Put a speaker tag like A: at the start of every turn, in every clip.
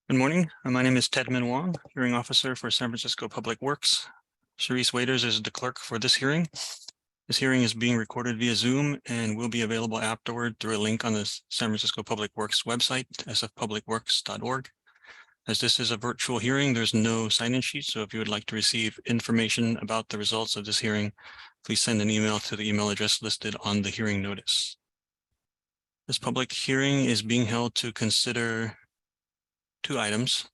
A: Good morning. My name is Ted Min Wong, hearing officer for San Francisco Public Works. Charisse Waiters is the clerk for this hearing. This hearing is being recorded via Zoom and will be available afterward through a link on the San Francisco Public Works website, sfpublicworks.org. As this is a virtual hearing, there's no sign-in sheet, so if you would like to receive information about the results of this hearing, please send an email to the email address listed on the hearing notice. This public hearing is being held to consider two items.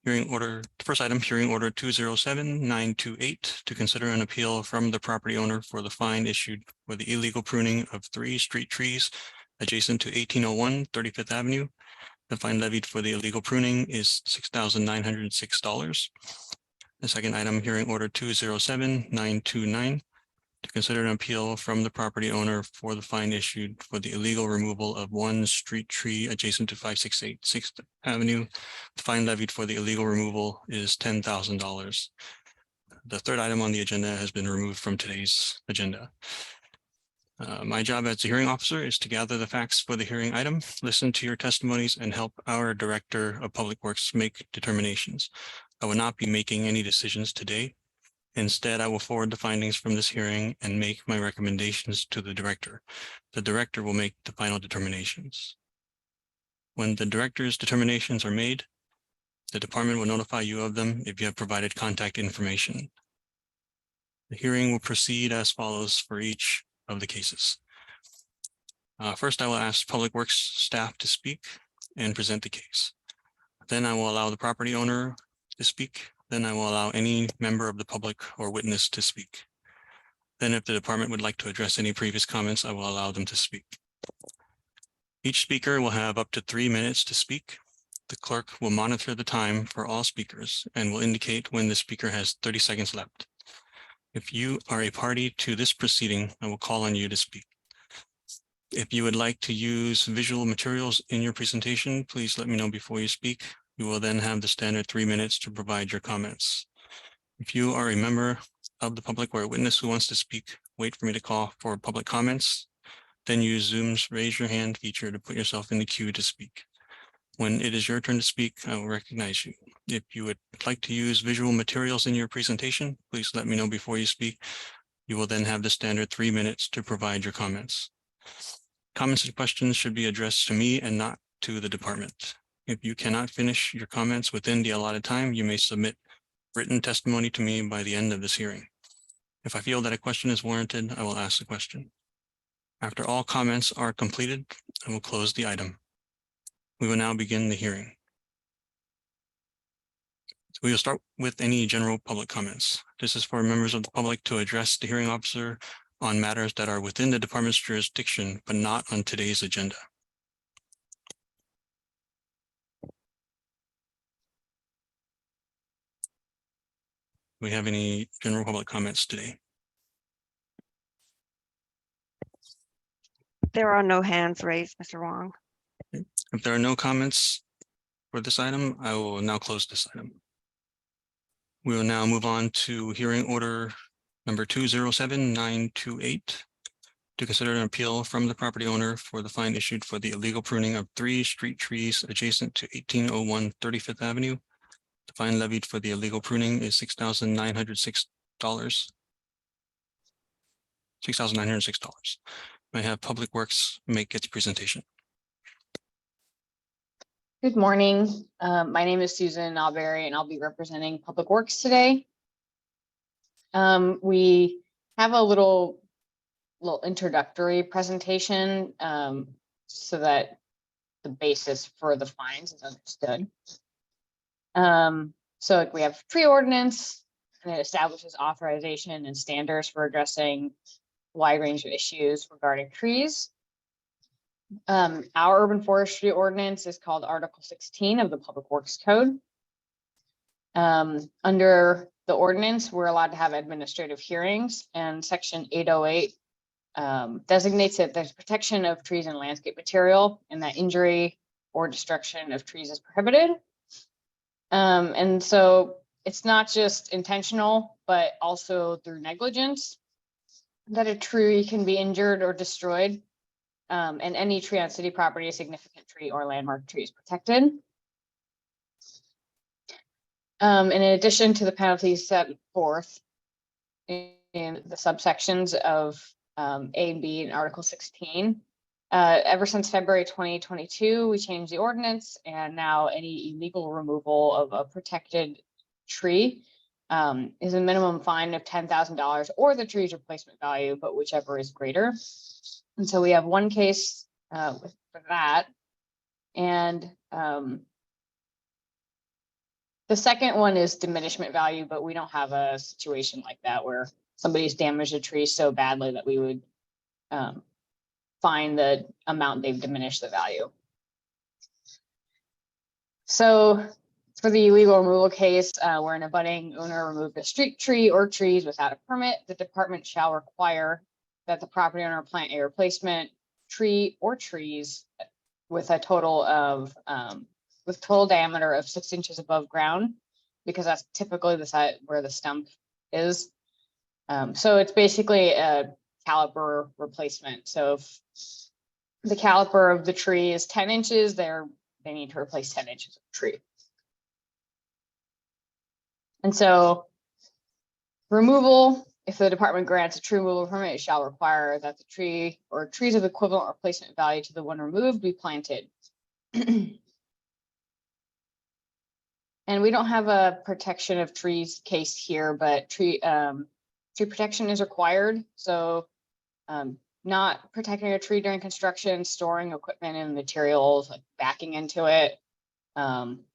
A: The first item, hearing order 207928, to consider an appeal from the property owner for the fine issued for the illegal pruning of 3 street trees adjacent to 1801 35th Avenue. The fine levied for the illegal pruning is $6,906. The second item, hearing order 207929, to consider an appeal from the property owner for the fine issued for the illegal removal of 1 street tree adjacent to 568 6th Avenue. The fine levied for the illegal removal is $10,000. The third item on the agenda has been removed from today's agenda. My job as a hearing officer is to gather the facts for the hearing item, listen to your testimonies, and help our Director of Public Works make determinations. I will not be making any decisions today. Instead, I will forward the findings from this hearing and make my recommendations to the director. The director will make the final determinations. When the director's determinations are made, the department will notify you of them if you have provided contact information. The hearing will proceed as follows for each of the cases. First, I will ask Public Works staff to speak and present the case. Then I will allow the property owner to speak. Then I will allow any member of the public or witness to speak. Then if the department would like to address any previous comments, I will allow them to speak. Each speaker will have up to 3 minutes to speak. The clerk will monitor the time for all speakers and will indicate when the speaker has 30 seconds left. If you are a party to this proceeding, I will call on you to speak. If you would like to use visual materials in your presentation, please let me know before you speak. You will then have the standard 3 minutes to provide your comments. If you are a member of the public or a witness who wants to speak, wait for me to call for public comments. Then use Zoom's raise your hand feature to put yourself in the queue to speak. When it is your turn to speak, I will recognize you. If you would like to use visual materials in your presentation, please let me know before you speak. You will then have the standard 3 minutes to provide your comments. Comments and questions should be addressed to me and not to the department. If you cannot finish your comments within the allotted time, you may submit written testimony to me by the end of this hearing. If I feel that a question is warranted, I will ask the question. After all comments are completed, I will close the item. We will now begin the hearing. So we will start with any general public comments. This is for members of the public to address the hearing officer on matters that are within the department's jurisdiction, but not on today's agenda. Do we have any general public comments today?
B: There are no hands raised, Mr. Wong.
A: If there are no comments for this item, I will now close this item. We will now move on to hearing order number 207928 to consider an appeal from the property owner for the fine issued for the illegal pruning of 3 street trees adjacent to 1801 35th Avenue. The fine levied for the illegal pruning is $6,906. $6,906. May I have Public Works make its presentation?
C: Good morning. My name is Susan Alberry, and I'll be representing Public Works today. We have a little introductory presentation so that the basis for the fines is understood. So we have tree ordinance, and it establishes authorization and standards for addressing a wide range of issues regarding trees. Our urban forestry ordinance is called Article 16 of the Public Works Code. Under the ordinance, we're allowed to have administrative hearings, and Section 808 designates that there's protection of trees and landscape material, and that injury or destruction of trees is prohibited. And so it's not just intentional, but also through negligence that a tree can be injured or destroyed. And any tree on city property, a significant tree or landmark tree is protected. In addition to the penalties set forth in the subsections of A and B in Article 16, ever since February 2022, we changed the ordinance, and now any illegal removal of a protected tree is a minimum fine of $10,000 or the tree's replacement value, but whichever is greater. And so we have one case for that. And the second one is diminishment value, but we don't have a situation like that where somebody's damaged a tree so badly that we would find the amount they've diminished the value. So for the illegal removal case, where an abutting owner removed a street tree or trees without a permit, the department shall require that the property owner plant a replacement tree or trees with a total of with total diameter of 6 inches above ground, because that's typically the side where the stump is. So it's basically a caliper replacement. So if the caliper of the tree is 10 inches, they need to replace 10 inches of tree. And so removal, if the department grants a tree removal permit, it shall require that the tree or trees of equivalent replacement value to the one removed be planted. And we don't have a protection of trees case here, but tree protection is required. So not protecting a tree during construction, storing equipment and materials, like backing into it.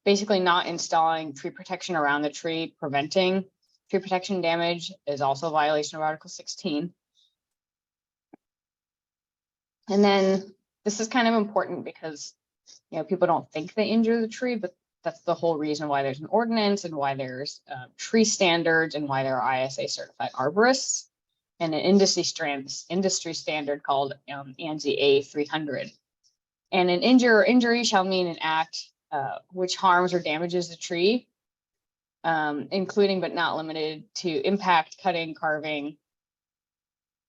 C: Basically not installing tree protection around the tree, preventing tree protection damage is also a violation of Article 16. And then this is kind of important because, you know, people don't think they injure the tree, but that's the whole reason why there's an ordinance and why there's tree standards and why there are ISA certified arborists and an industry standard called ANSI A300. And an injury shall mean an act which harms or damages the tree, including but not limited to impact, cutting, carving.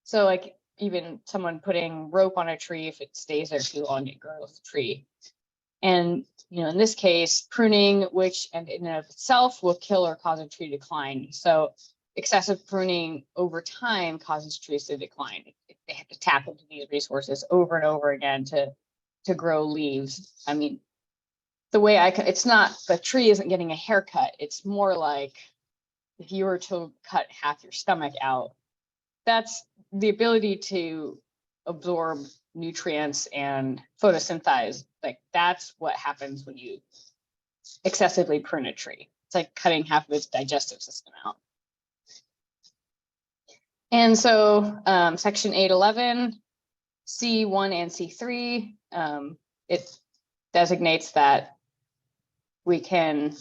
C: So like even someone putting rope on a tree, if it stays there too long, it grows the tree. And you know, in this case, pruning, which in and of itself will kill or cause a tree to decline. So excessive pruning over time causes trees to decline. They have to tap into these resources over and over again to grow leaves. I mean, the way it's not, the tree isn't getting a haircut. It's more like if you were to cut half your stomach out, that's the ability to absorb nutrients and photosynthesize. Like that's what happens when you excessively prune a tree. It's like cutting half of its digestive system out. And so section 811, C1 and C3, it designates that we can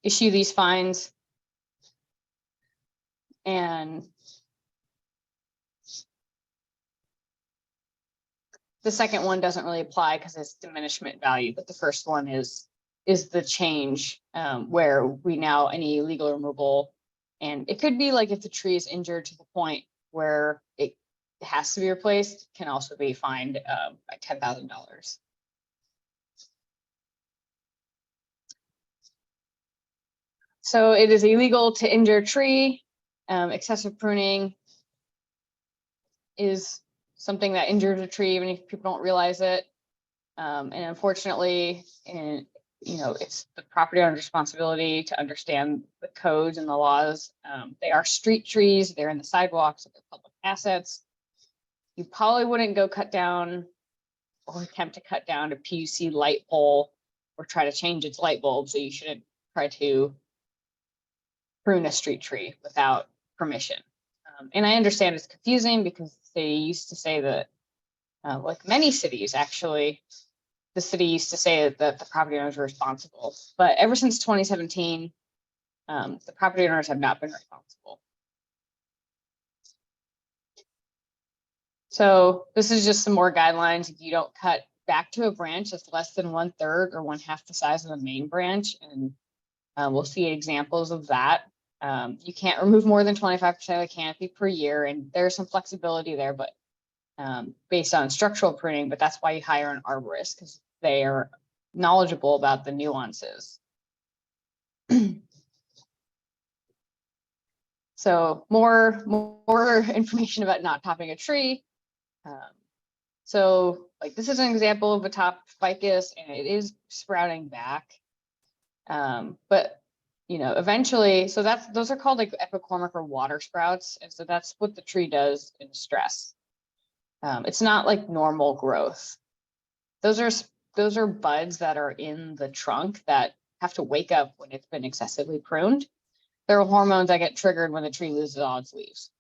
C: issue these fines, and the second one doesn't really apply because it's diminishment value, but the first one is the change where we now any legal removal, and it could be like if the tree is injured to the point where it has to be replaced, can also be fined by $10,000. So it is illegal to injure a tree. Excessive pruning is something that injures a tree, even if people don't realize it. And unfortunately, it's the property owner's responsibility to understand the codes and the laws. They are street trees. They're in the sidewalks of the public assets. You probably wouldn't go cut down or attempt to cut down a PUC light pole or try to change its light bulb. So you shouldn't try to prune a street tree without permission. And I understand it's confusing because they used to say that, like many cities, actually, the city used to say that the property owners were responsible. But ever since 2017, the property owners have not been responsible. So this is just some more guidelines. If you don't cut back to a branch that's less than 1/3 or 1/2 the size of the main branch, and we'll see examples of that. You can't remove more than 25% of the canopy per year, and there's some flexibility there, but based on structural pruning, but that's why you hire an arborist, because they are knowledgeable about the nuances. So more information about not topping a tree. So like this is an example of a top ficus, and it is sprouting back. But you know, eventually, so those are called like epicormic or water sprouts, and so that's what the tree does in stress. It's not like normal growth. Those are buds that are in the trunk that have to wake up when it's been excessively pruned. There are hormones that get triggered when the tree loses all its leaves.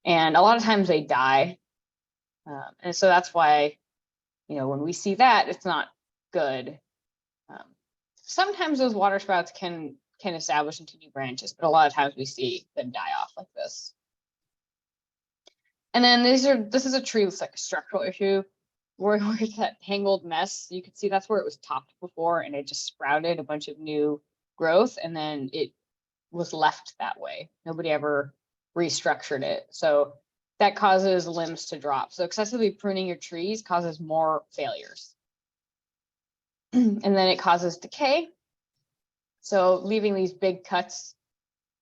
C: And a lot of times they die. And so that's why, you know, when we see that, it's not good. Sometimes those water sprouts can establish into new branches, but a lot of times we see them die off like this. And then this is a tree with like a structural issue where it's that tangled mess. You can see that's where it was topped before, and it just sprouted a bunch of new growth, and then it was left that way. Nobody ever restructured it. So that causes limbs to drop. So excessively pruning your trees causes more failures. And then it causes decay. So leaving these big cuts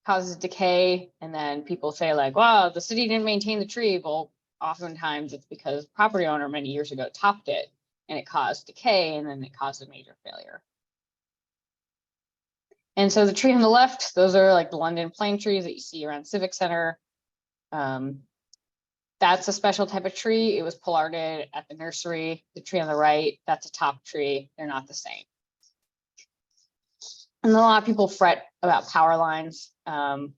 C: causes decay. And then people say like, wow, the city didn't maintain the tree. Well, oftentimes it's because the property owner many years ago topped it and it caused decay, and then it caused a major failure. And so the tree on the left, those are like the London plane trees that you see around Civic Center. That's a special type of tree. It was pollarded at the nursery. The tree on the right, that's a top tree. They're not the same. And a lot of people fret about power lines. And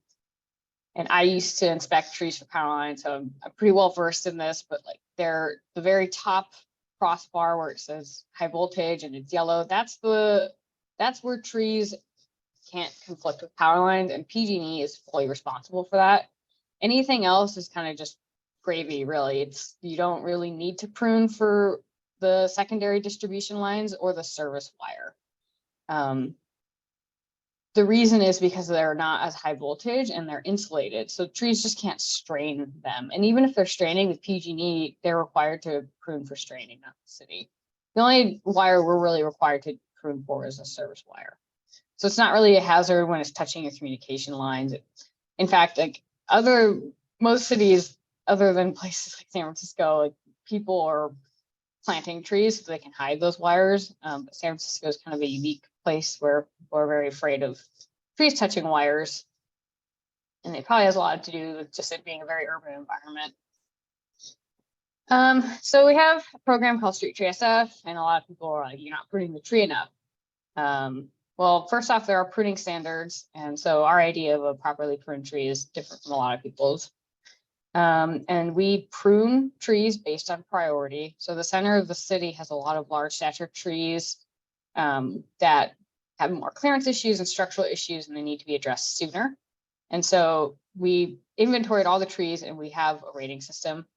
C: I used to inspect trees for power lines, so I'm pretty well versed in this, but like they're the very top crossbar where it says high voltage and it's yellow. That's where trees can't conflict with power lines, and PG&E is fully responsible for that. Anything else is kind of just gravy, really. You don't really need to prune for the secondary distribution lines or the service wire. The reason is because they're not as high voltage and they're insulated, so trees just can't strain them. And even if they're straining with PG&E, they're required to prune for straining, not the city. The only wire we're really required to prune for is a service wire. So it's not really a hazard when it's touching your communication lines. In fact, like most cities, other than places like San Francisco, like people are planting trees so they can hide those wires. But San Francisco is kind of a unique place where we're very afraid of trees touching wires. And it probably has a lot to do with just it being a very urban environment. So we have a program called Street Tree SF, and a lot of people are like, you're not pruning the tree enough. Well, first off, there are pruning standards. And so our idea of a properly pruned tree is different from a lot of people's. And we prune trees based on priority. So the center of the city has a lot of large stature trees that have more clearance issues and structural issues, and they need to be addressed sooner. And so we inventoried all the trees, and we have a rating system.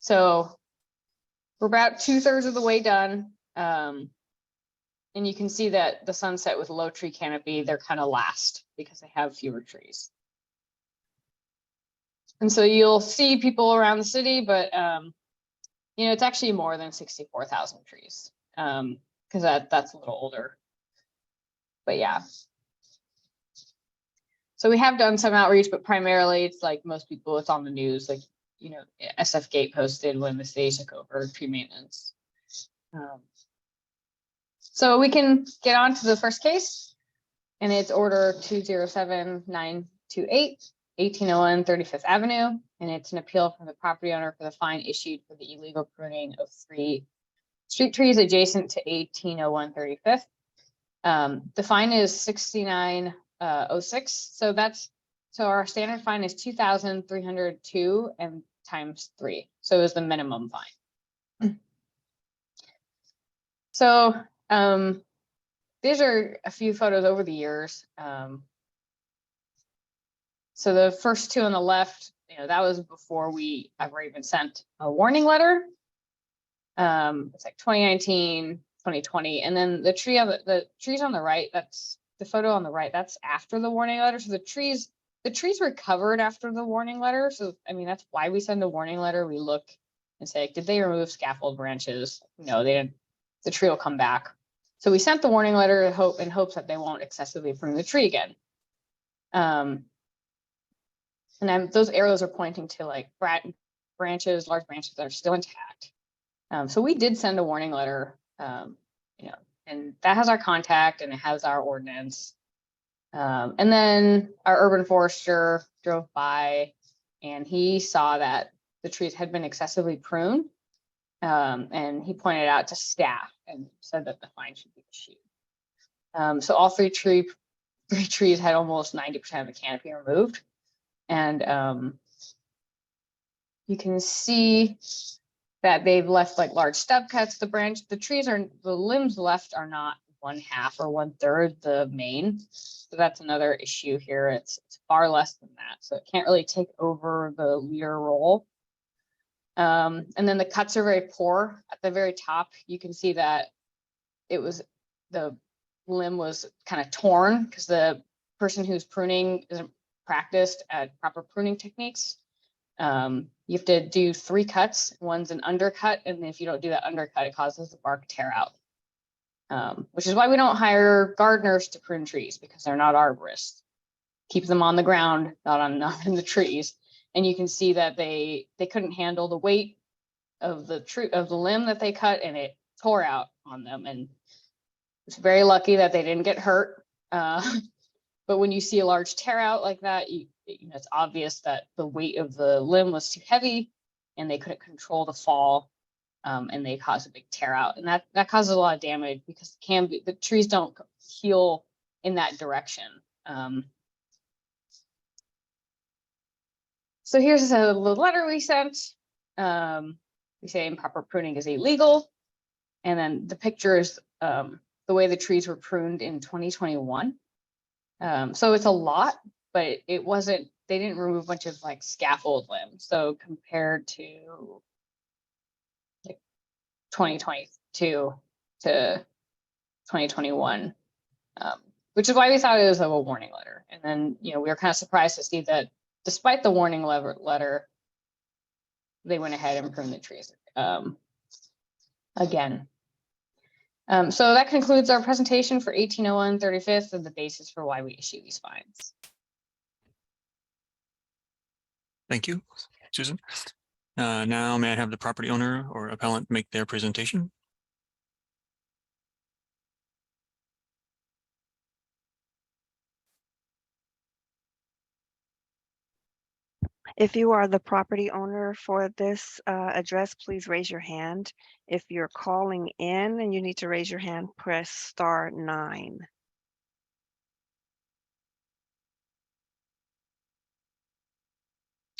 C: So we're about 2/3 of the way done. And you can see that the Sunset with low tree canopy, they're kind of last because they have fewer trees. And so you'll see people around the city, but you know, it's actually more than 64,000 trees because that's a little older. But yeah. So we have done some outreach, but primarily it's like most people, it's on the news, like, you know, SF Gate posted when the state took over tree maintenance. So we can get on to the first case, and it's order 207928, 1801 35th Avenue, and it's an appeal from the property owner for the fine issued for the illegal pruning of 3 street trees adjacent to 1801 35th. The fine is $69.06. So our standard fine is $2,302 and times 3. So it was the minimum fine. So these are a few photos over the years. So the first 2 on the left, you know, that was before we ever even sent a warning letter. It's like 2019, 2020, and then the trees on the right, that's the photo on the right, that's after the warning letter. So the trees recovered after the warning letter. So I mean, that's why we send a warning letter. We look and say, did they remove scaffold branches? No, they didn't. The tree will come back. So we sent the warning letter in hopes that they won't excessively prune the tree again. And then those arrows are pointing to like branches, large branches that are still intact. So we did send a warning letter, and that has our contact and it has our ordinance. And then our urban forester drove by and he saw that the trees had been excessively pruned. And he pointed out to staff and said that the fine should be issued. So all three trees had almost 90% of the canopy removed. And you can see that they've left like large stub cuts. The limbs left are not 1/2 or 1/3 the main. So that's another issue here. It's far less than that. So it can't really take over the leader role. And then the cuts are very poor. At the very top, you can see that the limb was kind of torn because the person who's pruning isn't practiced at proper pruning techniques. You have to do 3 cuts. One's an undercut, and if you don't do that undercut, it causes the bark to tear out. Which is why we don't hire gardeners to prune trees, because they're not arborists. Keep them on the ground, not in the trees. And you can see that they couldn't handle the weight of the limb that they cut, and it tore out on them. And it's very lucky that they didn't get hurt. But when you see a large tear out like that, it's obvious that the weight of the limb was too heavy, and they couldn't control the fall, and they caused a big tear out. And that causes a lot of damage because the trees don't heal in that direction. So here's the letter we sent. We say improper pruning is illegal. And then the picture is the way the trees were pruned in 2021. So it's a lot, but they didn't remove a bunch of like scaffold limbs. So compared to like 2022 to 2021, which is why we thought it was a warning letter. And then, we were kind of surprised to see that despite the warning letter, they went ahead and pruned the trees again. So that concludes our presentation for 1801 35th and the basis for why we issue these fines.
A: Thank you, Susan. Now may I have the property owner or appellant make their presentation?
B: If you are the property owner for this address, please raise your hand. If you're calling in and you need to raise your hand, press *9.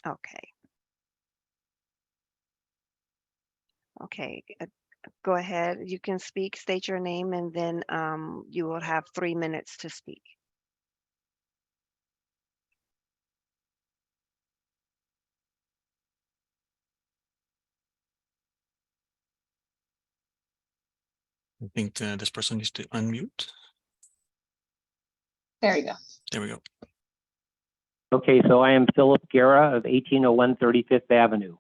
B: Okay, go ahead. You can speak, state your name, and then you will have 3 minutes to speak.
A: I think this person needs to unmute.
C: There you go.
A: There we go.
D: Okay, so I am Philip Guerra of 1801 35th Avenue.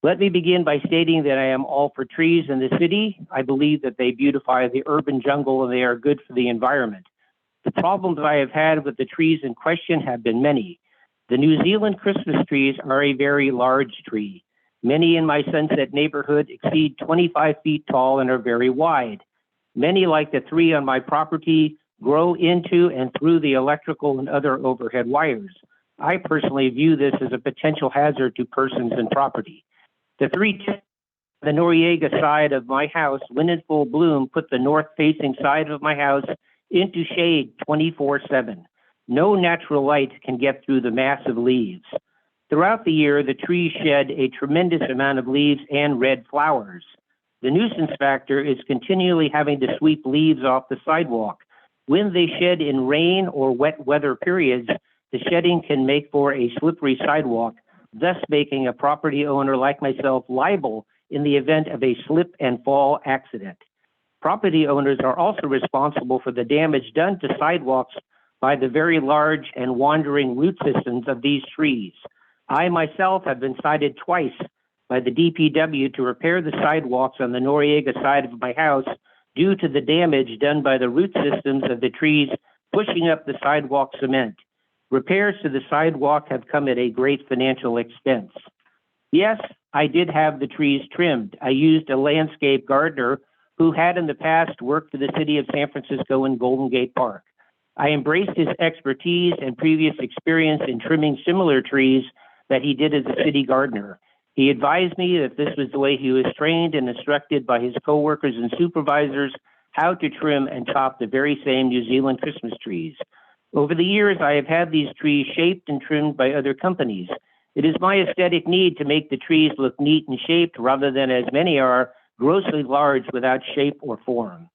D: Let me begin by stating that I am all for trees in the city. I believe that they beautify the urban jungle and they are good for the environment. The problems I have had with the trees in question have been many. The New Zealand Christmas trees are a very large tree. Many in my Sunset neighborhood exceed 25 feet tall and are very wide. Many, like the 3 on my property, grow into and through the electrical and other overhead wires. I personally view this as a potential hazard to persons and property. The 3 the Noriega side of my house, when in full bloom, put the north-facing side of my house into shade 24/7. No natural light can get through the mass of leaves. Throughout the year, the trees shed a tremendous amount of leaves and red flowers. The nuisance factor is continually having to sweep leaves off the sidewalk. When they shed in rain or wet weather periods, the shedding can make for a slippery sidewalk, thus making a property owner like myself liable in the event of a slip and fall accident. Property owners are also responsible for the damage done to sidewalks by the very large and wandering root systems of these trees. I myself have been cited twice by the DPW to repair the sidewalks on the Noriega side of my house due to the damage done by the root systems of the trees pushing up the sidewalk cement. Repairs to the sidewalk have come at a great financial expense. Yes, I did have the trees trimmed. I used a landscape gardener who had in the past worked for the city of San Francisco in Golden Gate Park. I embraced his expertise and previous experience in trimming similar trees that he did as a city gardener. He advised me that this was the way he was trained and instructed by his coworkers and supervisors how to trim and chop the very same New Zealand Christmas trees. Over the years, I have had these trees shaped and trimmed by other companies. It is my aesthetic need to make the trees look neat and shaped rather than, as many are, grossly large without shape or form.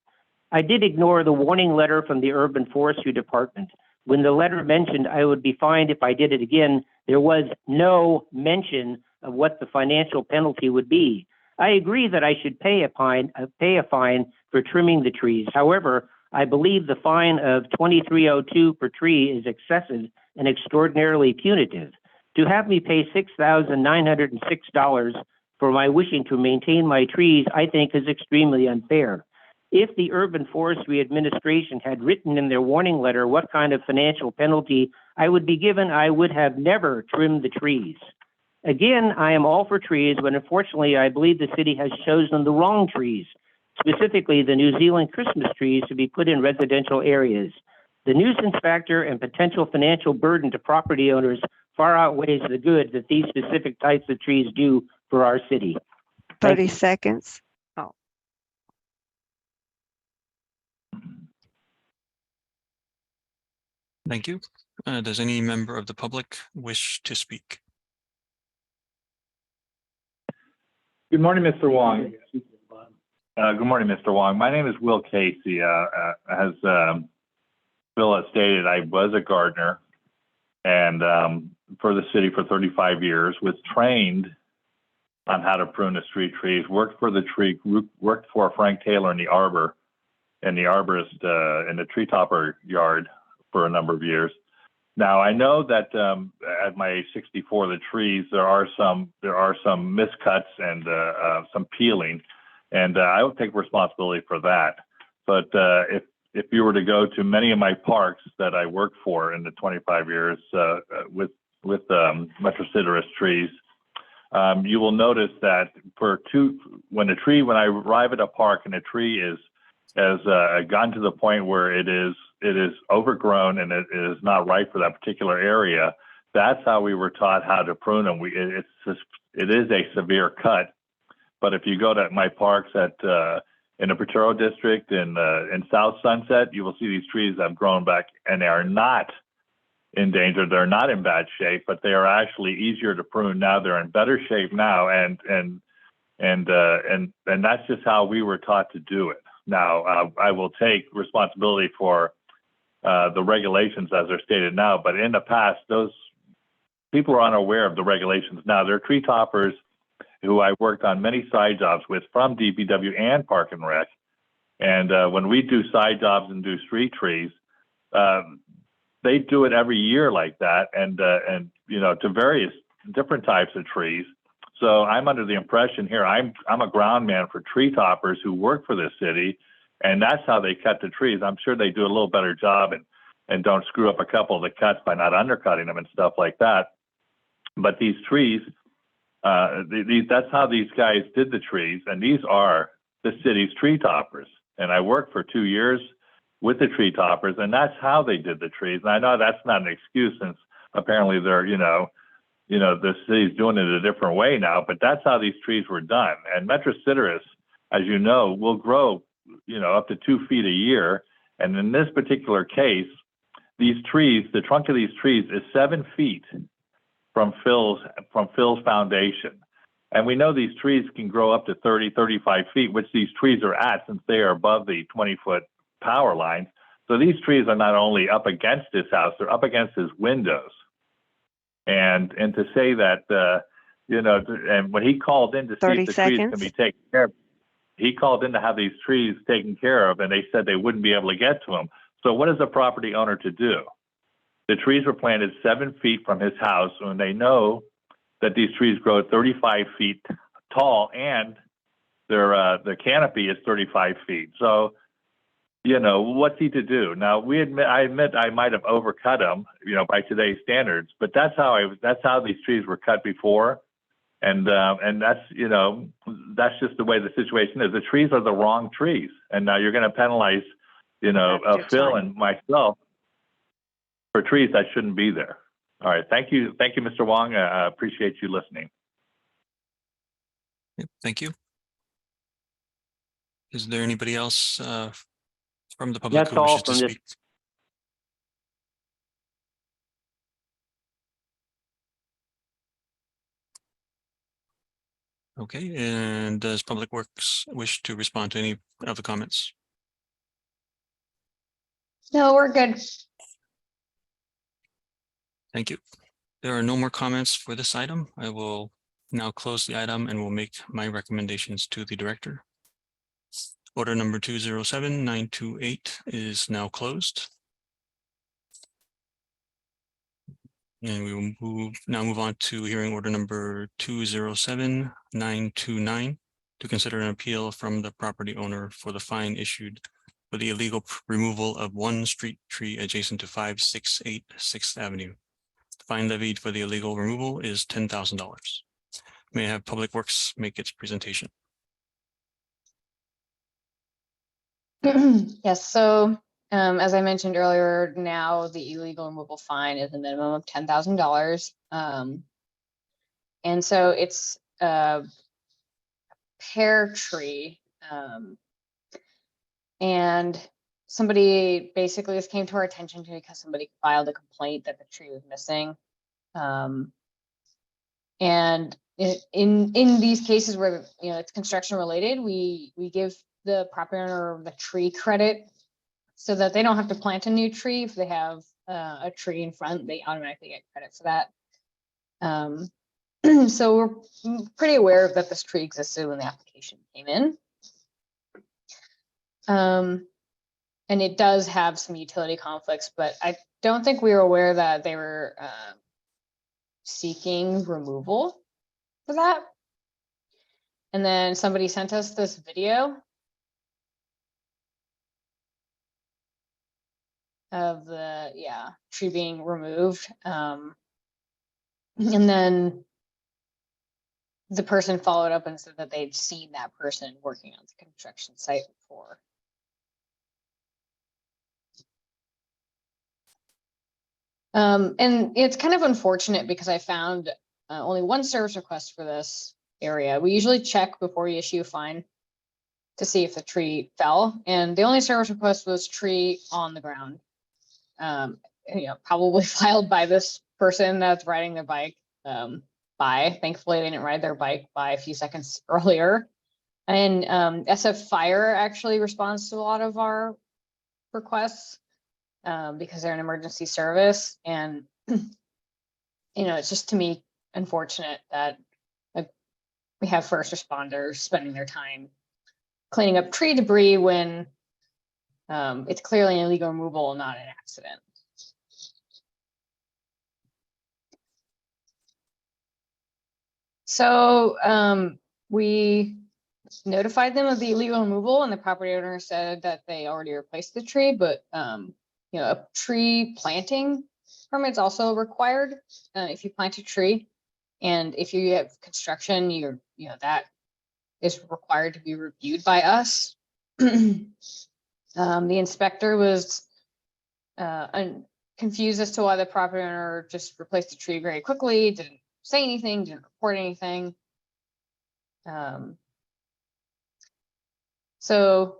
D: I did ignore the warning letter from the Urban Forestry Department. When the letter mentioned I would be fined if I did it again, there was no mention of what the financial penalty would be. I agree that I should pay a fine for trimming the trees. However, I believe the fine of $23.02 per tree is excessive and extraordinarily punitive. To have me pay $6,906 for my wishing to maintain my trees, I think is extremely unfair. If the Urban Forestry Administration had written in their warning letter what kind of financial penalty I would be given, I would have never trimmed the trees. Again, I am all for trees, but unfortunately, I believe the city has chosen the wrong trees, specifically the New Zealand Christmas trees, to be put in residential areas. The nuisance factor and potential financial burden to property owners far outweighs the good that these specific types of trees do for our city. Thank
B: 30
D: you.
B: seconds.
A: Thank you. Does any member of the public wish to speak?
E: Good morning, Mr. Wong. Good morning, Mr. Wong. My name is Will Casey. As Bill has stated, I was a gardener and for the city for 35 years, was trained on how to prune the street trees, worked for Frank Taylor in the arbor, and the arborist in the tree topper yard for a number of years. Now I know that at my age 64, the trees there are some miscuts and some peeling, and I will take responsibility for that. But if you were to go to many of my parks that I worked for in the 25 years with Metrosideros trees, you will notice that when I arrive at a park and a tree has gotten to the point where it is overgrown and it is not right for that particular area, that's how we were taught how to prune them. It is a severe cut, but if you go to my parks in the Potrero district in South Sunset, you will see these trees that have grown back and they are not endangered. They're not in bad shape, but they are actually easier to prune now. They're in better shape now, and that's just how we were taught to do it. Now, I will take responsibility for the regulations as they're stated now, but in the past, those people are unaware of the regulations. Now, there are tree toppers who I worked on many side jobs with from DPW and Park and Rec, and when we do side jobs and do street trees, they do it every year like that, and to various different types of trees. So I'm under the impression here, I'm a ground man for tree toppers who work for this city, and that's how they cut the trees. I'm sure they do a little better job and don't screw up a couple of the cuts by not undercutting them and stuff like that. But these trees, that's how these guys did the trees, and these are the city's tree toppers. And I worked for 2 years with the tree toppers, and that's how they did the trees. And I know that's not an excuse, since apparently they're, the city's doing it a different way now, but that's how these trees were done. And Metrosideros, as you know, will grow, up to 2 feet a year. And in this particular case, these trees, the trunk of these trees is 7 feet from Phil's foundation. And we know these trees can grow up to 30, 35 feet, which these trees are at, since they are above the 20-foot power lines. So these trees are not only up against his house, they're up against his windows. And to say that, and when he called in to see if the trees can be taken care of, he called in to have these trees taken care of, and they said they wouldn't be able to get to them. So what is a property owner to do? The trees were planted 7 feet from his house, and they know that these trees grow 35 feet tall, and their canopy is 35 feet. So, you know, what's he to do? Now, I admit I might have overcut him, you know, by today's standards, but that's how these trees were cut before. And that's, you know, that's just the way the situation is. The trees are the wrong trees. And now you're going to penalize, you know,
B: That's your
E: Phil
B: time.
E: and myself for trees that shouldn't be there. All right. Thank you. Thank you, Mr. Wong. I appreciate you listening.
A: Yep, thank you. Is there anybody else from the public
D: That's
A: who
D: all
A: wishes to
D: from this.
A: speak? Okay, and does Public Works wish to respond to any of the comments?
C: No, we're good.
A: Thank you. There are no more comments for this item. I will now close the item and will make my recommendations to the director. Order number 207928 is now closed. And we will now move on to hearing order number 207929 to consider an appeal from the property owner for the fine issued for the illegal removal of one street tree adjacent to 568 6th Avenue. The fine levied for the illegal removal is $10,000. May I have Public Works make its presentation?
C: Yes, so as I mentioned earlier, now the illegal removal fine is a minimum of $10,000. And so it's a pear tree. And somebody basically this came to our attention because somebody filed a complaint that the tree was missing. And in these cases where, you know, it's construction related, we give the property owner the tree credit so that they don't have to plant a new tree. If they have a tree in front, they automatically get credit for that. So we're pretty aware that this tree existed when the application came in. And it does have some utility conflicts, but I don't think we were aware that they were seeking removal for that. And then somebody sent us this video of the tree being removed. And then the person followed up and said that they'd seen that person working on the construction site before. And it's kind of unfortunate because I found only one service request for this area. We usually check before we issue a fine to see if the tree fell, and the only service request was tree on the ground. You know, probably filed by this person that's riding their bike by. Thankfully, they didn't ride their bike by a few seconds earlier. And SF Fire actually responds to a lot of our requests. Because they're an emergency service, and you know, it's just to me unfortunate that we have first responders spending their time cleaning up tree debris when it's clearly an illegal removal, not an accident. So we notified them of the illegal removal, and the property owner said that they already replaced the tree, but you know, a tree planting permit is also required if you plant a tree, and if you have construction, you know, that is required to be reviewed by us. The inspector was confused as to why the property owner just replaced the tree very quickly, didn't say anything, didn't report anything. So,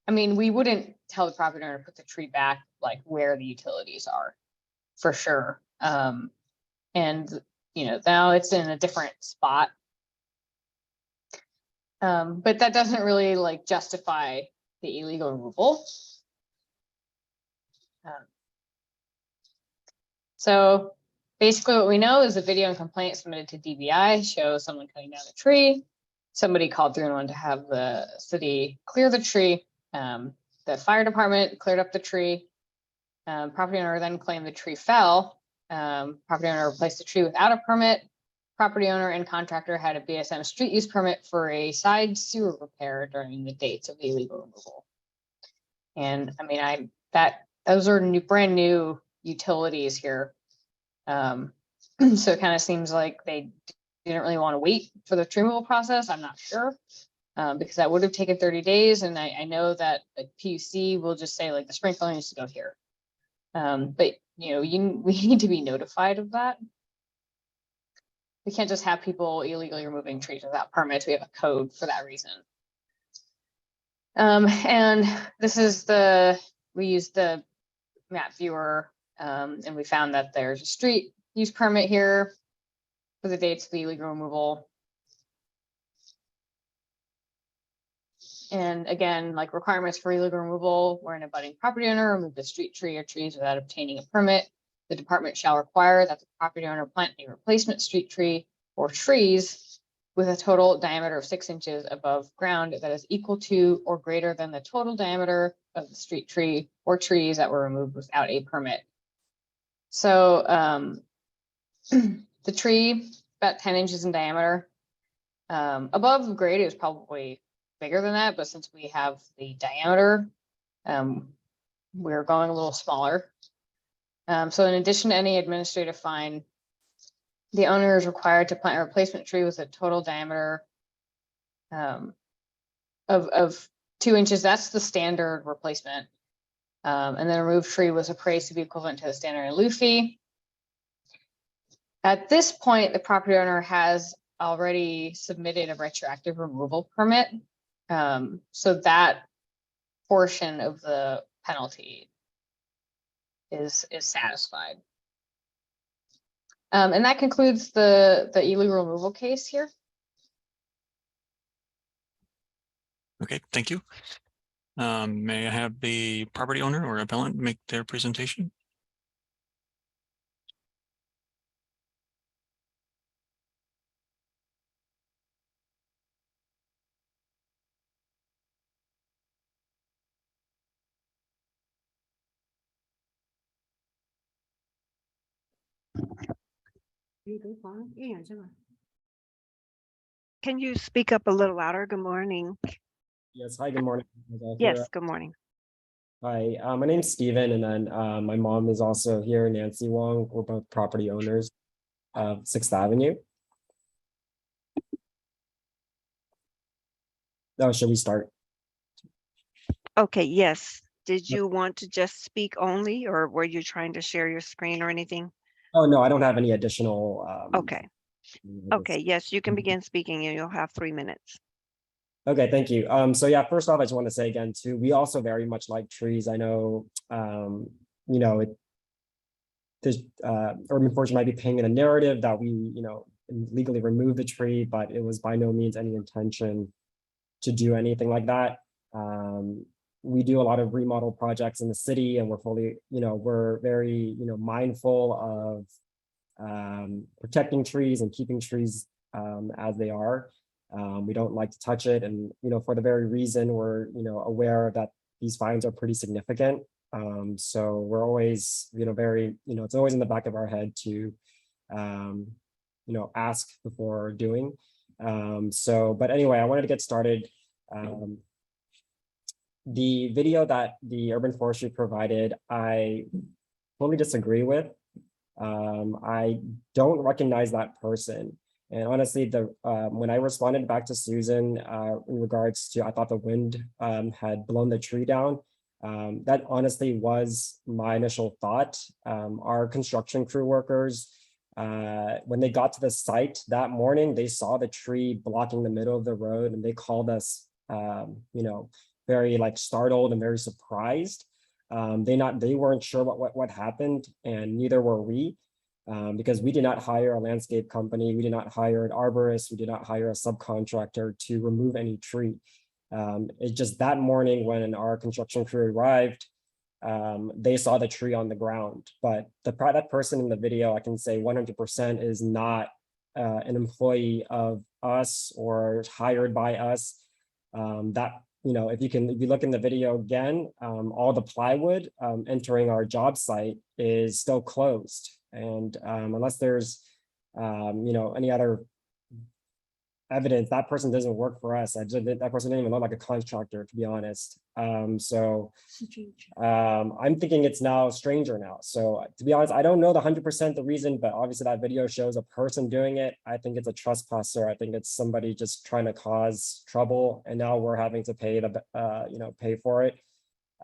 C: I mean, we wouldn't tell the property owner to put the tree back like where the utilities are, for sure. And you know, now it's in a different spot. But that doesn't really like justify the illegal removal. So basically what we know is the video and complaint submitted to DBI shows someone cutting down the tree. Somebody called 311 to have the city clear the tree. The fire department cleared up the tree. Property owner then claimed the tree fell. Property owner replaced the tree without a permit. property owner and contractor had a BSM street use permit for a side sewer repair during the dates of the illegal removal. And I mean, those are brand new utilities here. So it kind of seems like they didn't really want to wait for the tree removal process. I'm not sure. Because that would have taken 30 days. And I know that the PUC will just say like the sprinkler needs to go here. But you know, we need to be notified of that. We can't just have people illegally removing trees without permits. We have a code for that reason. And this is we used the map viewer, and we found that there's a street use permit here for the dates of the illegal removal. And again, like requirements for illegal removal, where an abutting property owner remove a street tree or trees without obtaining a permit, the department shall require that the property owner plant a replacement street tree or trees with a total diameter of 6 inches above ground that is equal to or greater than the total diameter of the street tree or trees that were removed without a permit. So the tree, about 10 inches in diameter. Above grade, it was probably bigger than that, but since we have the diameter, we're going a little smaller. So in addition to any administrative fine, the owner is required to plant a replacement tree with a total diameter of 2 inches. That's the standard replacement. And then a removed tree was appraised to be equivalent to the standard in lieu fee. At this point, the property owner has already submitted a retroactive removal permit. So that portion of the penalty is satisfied. And that concludes the illegal removal case here.
A: Okay, thank you. May I have the property owner or appellant make their presentation?
B: Can you speak up a little louder? Good morning.
F: Yes, hi, good morning.
B: Yes, good morning.
F: Hi, my name's Steven, and then my mom is also here, Nancy Wong. We're both property owners of 6th Avenue. Oh, should we start?
B: Okay, yes. Did you want to just speak only, or were you trying to share your screen or anything?
F: Oh, no, I don't have any additional.
B: Okay. Okay, yes, you can begin speaking and you'll have 3 minutes.
F: Okay, thank you. So yeah, first off, I just want to say again too, we also very much like trees. I know, you know, Urban Forestry might be painting a narrative that we, you know, legally remove the tree, but it was by no means any intention to do anything like that. We do a lot of remodel projects in the city, and we're fully, you know, we're very, you know, mindful of protecting trees and keeping trees as they are. We don't like to touch it, and you know, for the very reason we're, you know, aware that these fines are pretty significant. So we're always, you know, very, you know, it's always in the back of our head to, you know, ask before doing. But anyway, I wanted to get started. The video that the Urban Forestry provided, I fully disagree with. I don't recognize that person. And honestly, when I responded back to Susan in regards to, I thought the wind had blown the tree down. That honestly was my initial thought. Our construction crew workers, when they got to the site that morning, they saw the tree blocking the middle of the road, and they called us, you know, very like startled and very surprised. They weren't sure what happened, and neither were we. Because we did not hire a landscape company, we did not hire an arborist, we did not hire a subcontractor to remove any tree. It's just that morning when our construction crew arrived, they saw the tree on the ground. But that person in the video, I can say 100% is not an employee of us or hired by us. You know, if you look in the video again, all the plywood entering our job site is still closed. And unless there's any other evidence, that person doesn't work for us. That person didn't even look like a contractor, to be honest. So I'm thinking it's now a stranger now. So to be honest, I don't know the 100% the reason, but obviously that video shows a person doing it. I think it's a trespasser. I think it's somebody just trying to cause trouble, and now we're having to pay pay for it.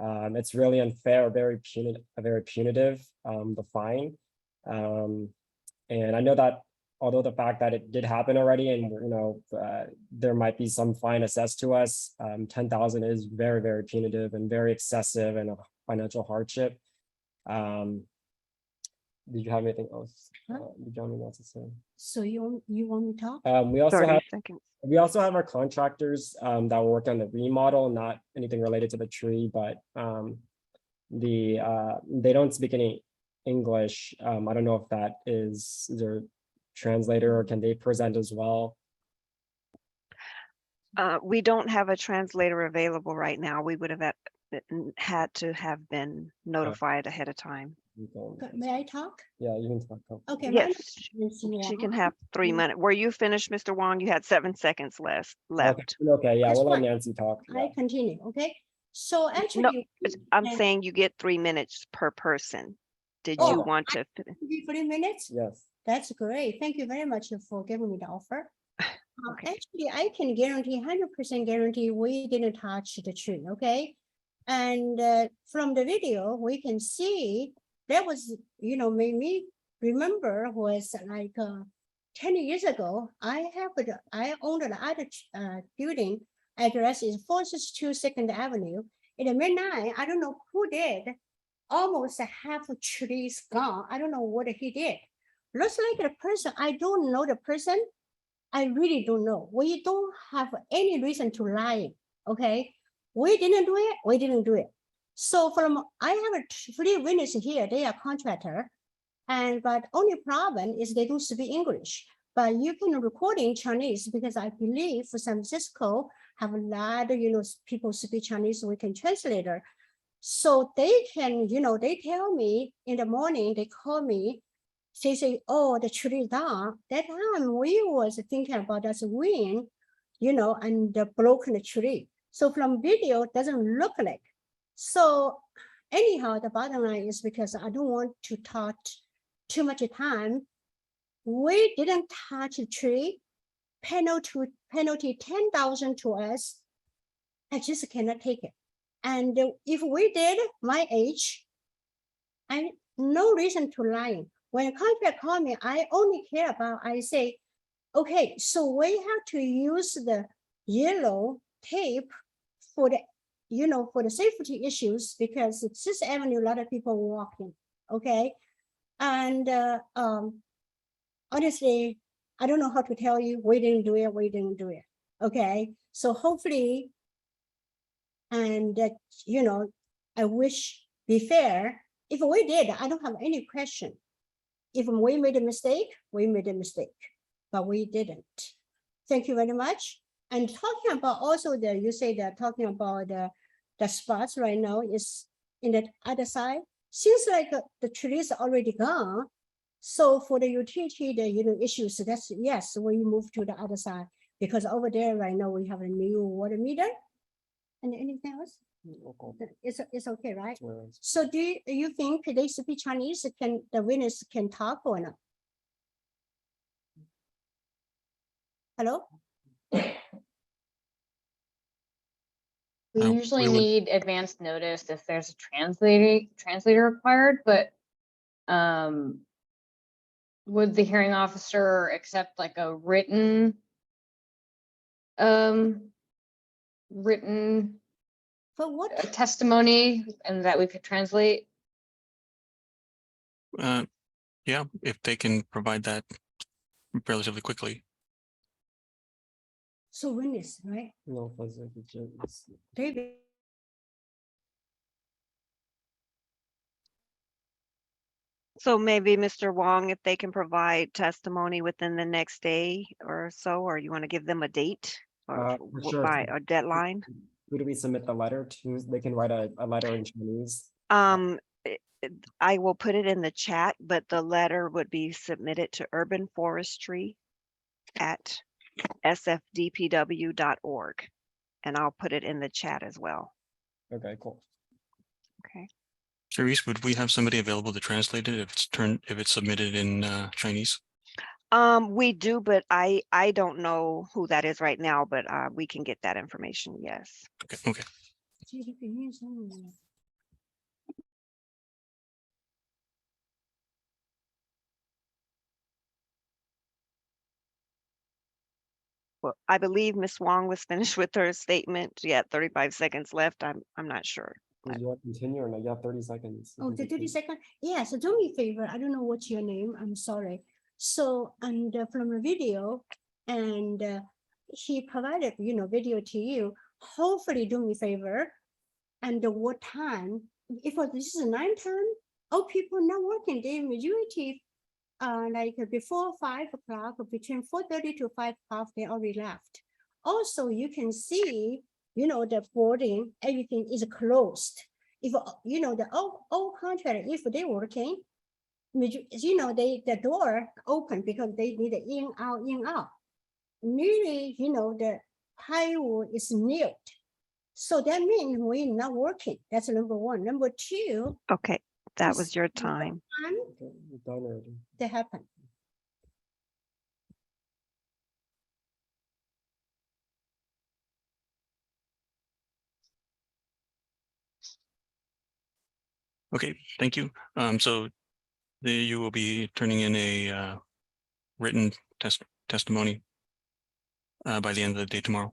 F: It's really unfair, very punitive, the fine. And I know that although the fact that it did happen already, and there might be some fine assessed to us, 10,000 is very, very punitive and very excessive and a financial hardship. Did you have anything else? Did you have anything else to say?
G: So you want me to talk?
F: We also
B: 30
F: have
B: seconds.
F: our contractors that work on the remodel, not anything related to the tree, but they don't speak any English. I don't know if that is their translator, or can they present as well?
B: We don't have a translator available right now. We would have had to have been notified ahead of time.
G: May I talk?
F: Yeah, you can talk.
G: Okay. my name
B: Yes,
G: is Nancy
B: she can
G: Wong.
B: have 3 minutes. Were you finished, Mr. Wong? You had 7 seconds left.
F: Okay, yeah,
G: That's
F: we'll let
G: fine.
F: Nancy talk.
G: I continue, okay? So actually.
B: I'm
G: uh,
B: saying you get 3 minutes per person. Did
G: Oh,
B: you want to?
G: give you 3 minutes?
F: Yes.
G: That's great. Thank you very much for giving me the offer. Actually, I can guarantee, 100% guarantee we didn't touch the tree, okay? And from the video, we can see that was, made me remember was like 10 years ago, I owned another building. Address is 462 2nd Avenue. In the midnight, I don't know who did. Almost a half a tree is gone. I don't know what he did. Looks like the person, I don't know the person. I really don't know. We don't have any reason to lie, okay? We didn't do it, we didn't do it. So I have 3 witnesses here, they are contractor. But only problem is they don't speak English. But you can record in Chinese, because I believe for San Francisco have a lot of, people speak Chinese, we can translate it. So they can, they tell me in the morning, they call me, they say, oh, the tree is down. That time we was thinking about that's wind, and the broken tree. So from video, it doesn't look like. So anyhow, the bottom line is because I don't want to talk too much time. We didn't touch the tree. Penalty 10,000 to us. I just cannot take it. And if we did my age, I no reason to lie. When a contract call me, I only care about, I say, okay, so we have to use the yellow tape for the, for the safety issues, because it's this avenue, a lot of people walking, okay? And honestly, I don't know how to tell you, we didn't do it, okay? So hopefully, and I wish be fair. If we did, I don't have any question. If we made a mistake, we made a mistake, but we didn't. Thank you very much. And talking about also you say that talking about the spots right now is in the other side. Seems like the tree is already gone. So for the utility, the issues, that's yes, we move to the other side, because over there right now we have a new water meter. And anything else? It's okay, right? So do you think they speak Chinese? The witness can talk or not? Hello?
C: We
A: Oh,
C: usually
A: we would-
C: need advanced notice if there's a translator required, but would the hearing officer accept like a written
G: For what?
C: testimony and that we could translate?
A: Yeah, if they can provide that relatively quickly.
G: So witness, right?
F: No,
G: David.
B: So maybe Mr. Wong, if they can provide testimony within the next day or so, or you want to give them a date or
F: for sure.
B: by a deadline?
F: Who do we submit the letter to? They can write a letter in Chinese.
B: I will put it in the chat, but the letter would be submitted to Urban Forestry at sfdpw.org. And I'll put it in the chat as well.
F: Okay, cool.
B: Okay.
A: Therese, would we have somebody available to translate it if it's submitted in Chinese?
B: We do, but I don't know who that is right now, but we can get that information. Yes.
A: Okay, okay.
B: Well, I believe Ms. Wong was finished with her statement. She had 35 seconds left. I'm not sure.
F: Do you want to continue or not? You have 30 seconds. You
G: Oh,
F: can
G: the 30
F: continue.
G: second. Yes, do me a favor. I don't know what's your name. I'm sorry. So, and from the video, and he provided, video to you. Hopefully, do me a favor. And what time? If this is nighttime, people not working. The majority, like before 5 o'clock, between 4:30 to 5 o'clock, they already left. Also, you can see, the boarding, everything is closed. If the all contract, if they working, the door open because they need in out. Nearly, the highway is nailed. So that means we're not working. That's number one. Number two,
B: Okay, that
G: Yes,
B: was your
G: the
B: time.
G: time
F: Okay, you're done already.
G: that happened.
A: Okay, thank you. So you will be turning in a written testimony by the end of the day tomorrow,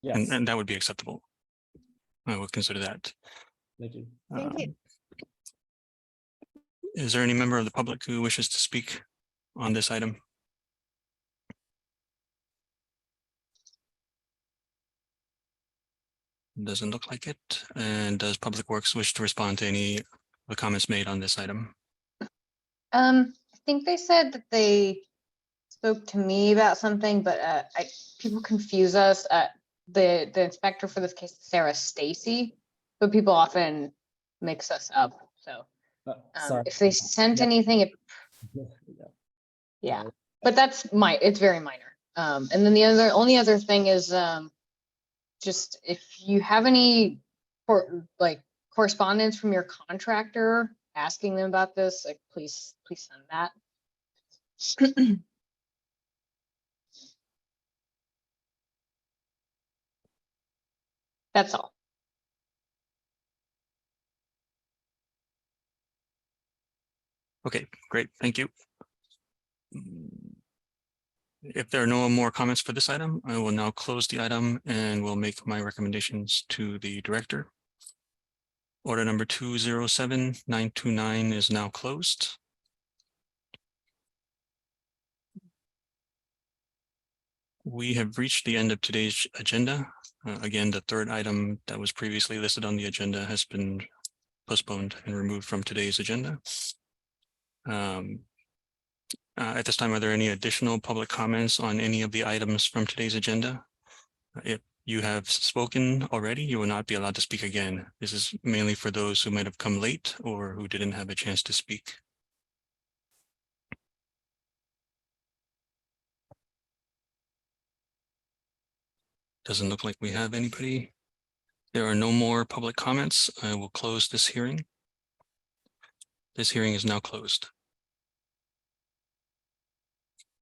F: Yes,
A: and that would be acceptable. I would consider that.
F: thank you.
G: Thank you.
A: Is there any member of the public who wishes to speak on this item? Doesn't look like it. And does Public Works wish to respond to any of the comments made on this item?
C: I think they said that they spoke to me about something, but people confuse us. The inspector for this case is Sarah Stacy, but people often mix us up. So
F: Sorry.
C: if they sent
F: Yeah.
C: anything, yeah, but it's very minor. And then the only other thing is just if you have any correspondence from your contractor asking them about this, like please send that. That's all.
A: Okay, great, thank you. If there are no more comments for this item, I will now close the item and will make my recommendations to the director. Order number 207929 is now closed. We have reached the end of today's agenda. Again, the third item that was previously listed on the agenda has been postponed and removed from today's agenda. At this time, are there any additional public comments on any of the items from today's agenda? If you have spoken already, you will not be allowed to speak again. This is mainly for those who might have come late or who didn't have a chance to speak. Doesn't look like we have anybody. There are no more public comments. I will close this hearing. This hearing is now closed.